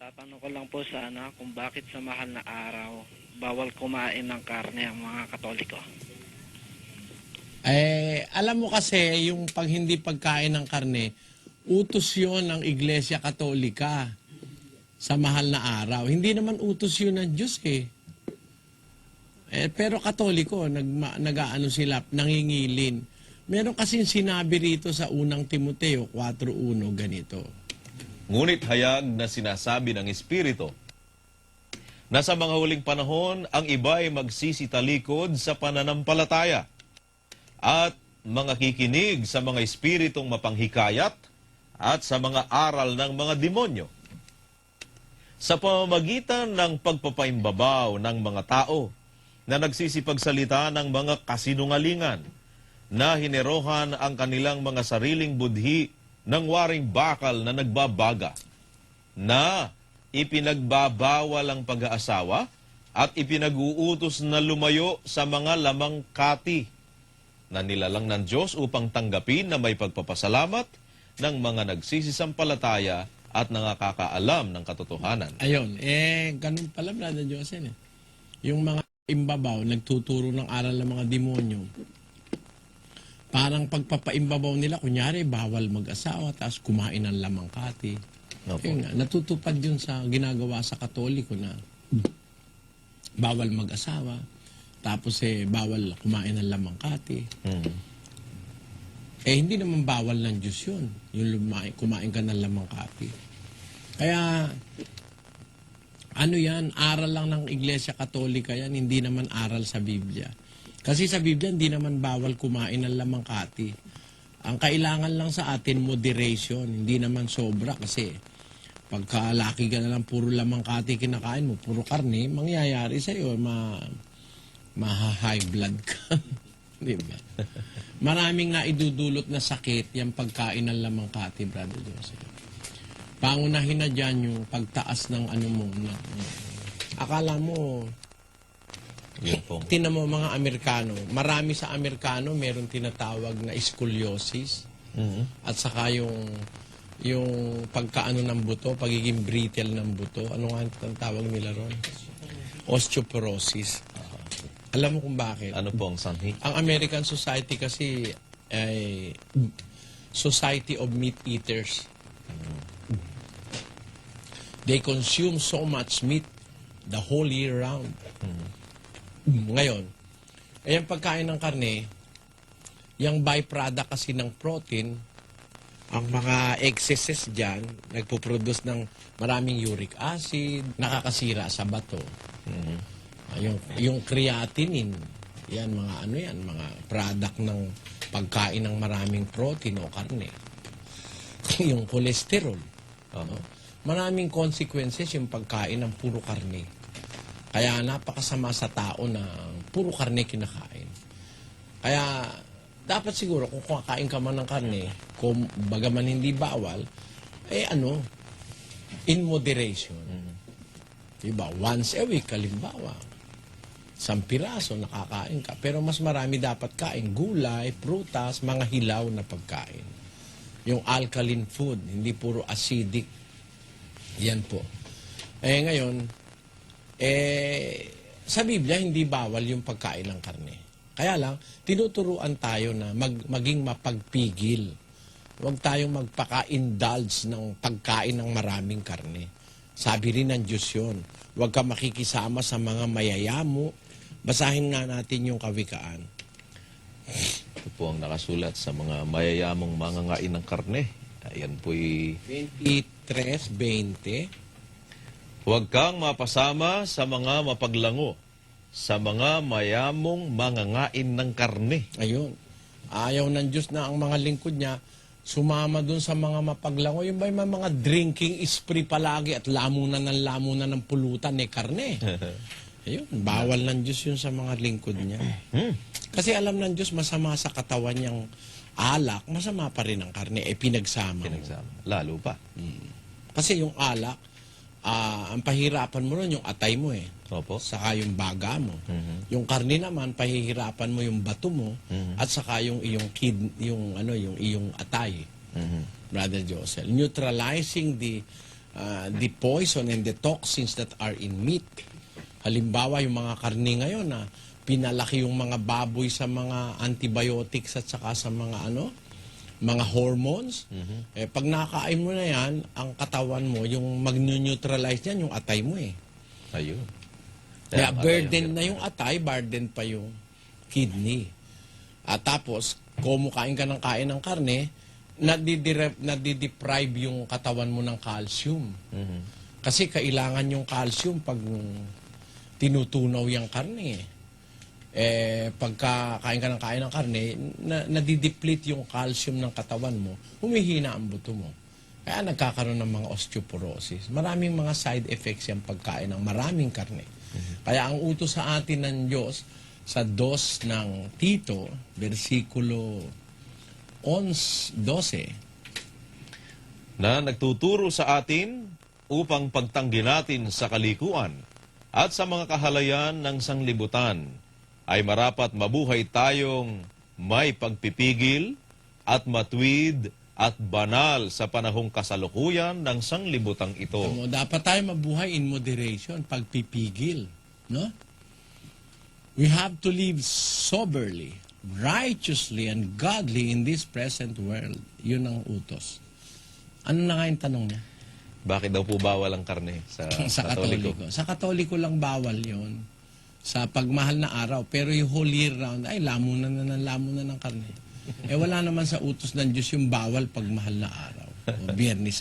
Tatanong ko lang po sana kung bakit sa mahal na araw bawal kumain ng karne ang mga Katoliko. Alam mo kasi, yung pag hindi pagkain ng karne, utos yun ng Iglesia Katolika sa mahal na araw. Hindi naman utos yun ng Diyos eh. Pero Katoliko, nag-aano sila, nangingilin. Meron kasing sinabi rito sa unang Timoteo 4:1 ganito. Ngunit hayag na sinasabi ng Espiritu na sa mga huling panahon, ang iba ay magsisitalikod sa pananampalataya at mga kikinig sa mga espiritong mapanghikayat at sa mga aral ng mga demonyo. Sa pamamagitan ng pagpapaimbabaw ng mga tao na nagsisipagsalita ng mga kasinungalingan na hinerohan ang kanilang mga sariling budhi ng waring bakal na nagbabaga, na ipinagbabawal ang pag-aasawa at ipinag-uutos na lumayo sa mga lamang kati na nilalang ng Diyos upang tanggapin na may pagpapasalamat ng mga nagsisisampalataya at nakakaalam ng katotohanan. Ayun, ganun pala, Brother Joseph. Yung mga imbabaw, nagtuturo ng aral ng mga demonyo, parang pagpapaimbabaw nila, kunyari, bawal mag-asawa, tapos kumain ng lamang kati. Yun nga, natutupad yun sa ginagawa sa Katoliko na bawal mag-asawa, tapos bawal kumain ng lamang kati. Hindi naman bawal ng Diyos yun, yung kumain ka ng lamang kati. Kaya, ano yan, aral lang ng Iglesia Katolika yan, hindi naman aral sa Biblia. Kasi sa Biblia, hindi naman bawal kumain ng lamang kati. Ang kailangan lang sa atin, moderation. Hindi naman sobra kasi pagka laki ka na lang puro lamang kati kinakain mo, puro karne, mangyayari sa'yo, ma-high blood ka. Di ba? Maraming na idudulot na sakit yung pagkain ng lamang kati, Brother Joseph. Pangunahin na dyan yung pagtaas ng ano mo. Akala mo, tinan mo mga Amerikano, marami sa Amerikano meron tinatawag na scoliosis. At saka yung pagkaano ng buto, pagiging brittle ng buto. Ano nga ang tawag nila ron? Osteoporosis. Alam mo kung bakit? Ano po ang sanhi? Ang American Society kasi ay Society of Meat Eaters. They consume so much meat the whole year round. Ngayon, yung pagkain ng karne, yung byproduct kasi ng protein, ang mga excesses dyan, nagpo-produce ng maraming uric acid, nakakasira sa bato. Yung creatinine, yan, mga ano yan, mga product ng pagkain ng maraming protein o karne. Yung cholesterol. Maraming consequences yung pagkain ng puro karne. Kaya napakasama sa tao na puro karne kinakain. Kaya dapat siguro kung kakain ka man ng karne, kung bagaman hindi bawal, in moderation. Diba? Once a week, kalimbawa. 10 piraso nakakain ka. Pero mas marami dapat kain. Gulay, prutas, mga hilaw na pagkain. Yung alkaline food, hindi puro acidic. Yan po. Ngayon, sa Biblia, hindi bawal yung pagkain ng karne. Kaya lang, tinuturuan tayo na maging mapagpigil. Huwag tayong magpaka-indulge ng pagkain ng maraming karne. Sabi rin ng Diyos yun. Huwag ka makikisama sa mga mayayamo. Basahin nga natin yung kawikaan. Ito po ang nakasulat sa mga mayayamong mangangain ng karne. Ayan po'y 23:20. Huwag kang mapasama sa mga mapaglango, sa mga mayamong mangangain ng karne. Ayun. Ayaw ng Diyos na ang mga lingkod niya sumama dun sa mga mapaglango. Yung ba yung mga drinking spree palagi at lamunan ng pulutan karne. Ayun. Bawal ng Diyos yun sa mga lingkod niya. Kasi alam ng Diyos masama sa katawan niyang alak, masama pa rin ang karne. Pinagsama. Lalo pa. Kasi yung alak, ang pahirapan mo ron yung atay mo Opo. Saka yung baga mo. Yung karne naman, pahihirapan mo yung bato mo at saka yung iyong yung iyong atay. Brother Joseph. Neutralizing the poison and the toxins that are in meat. Halimbawa, yung mga karne ngayon na pinalaki yung mga baboy sa mga antibiotics at saka sa mga mga hormones. Pag nakain mo na yan, ang katawan mo, yung mag-neutralize yan, yung atay mo eh. Ayun. Kaya ang burden atay ang na yung atay, burden pa yung kidney. At tapos, kumakain ka ng kain ng karne, nadideprive yung katawan mo ng calcium. Kasi kailangan yung calcium pag tinutunaw yung karne. Pagka kain ka ng kain ng karne, nadideplete yung calcium ng katawan mo, humihina ang buto mo. Kaya nagkakaroon ng mga osteoporosis. Maraming mga side effects yung pagkain ng maraming karne. Kaya ang utos sa atin ng Diyos sa 2 ng Tito, versikulo 12, na nagtuturo sa atin upang pagtanggi natin sa kalikuan at sa mga kahalayan ng sanglibutan ay marapat mabuhay tayong may pagpipigil at matwid at banal sa panahong kasalukuyan ng sanglibutang ito. Dapat tayo mabuhay in moderation, pagpipigil. No? We have to live soberly, righteously, and godly in this present world. Yun ang utos. Ano na nga yung tanong niya? Bakit daw po bawal ang karne sa Katoliko? Sa Katoliko lang bawal yon sa pagmahal na araw. Pero yung whole year round, ay lamunan ng karne. Wala naman sa utos ng Diyos yung bawal pagmahal na araw. O Biyernes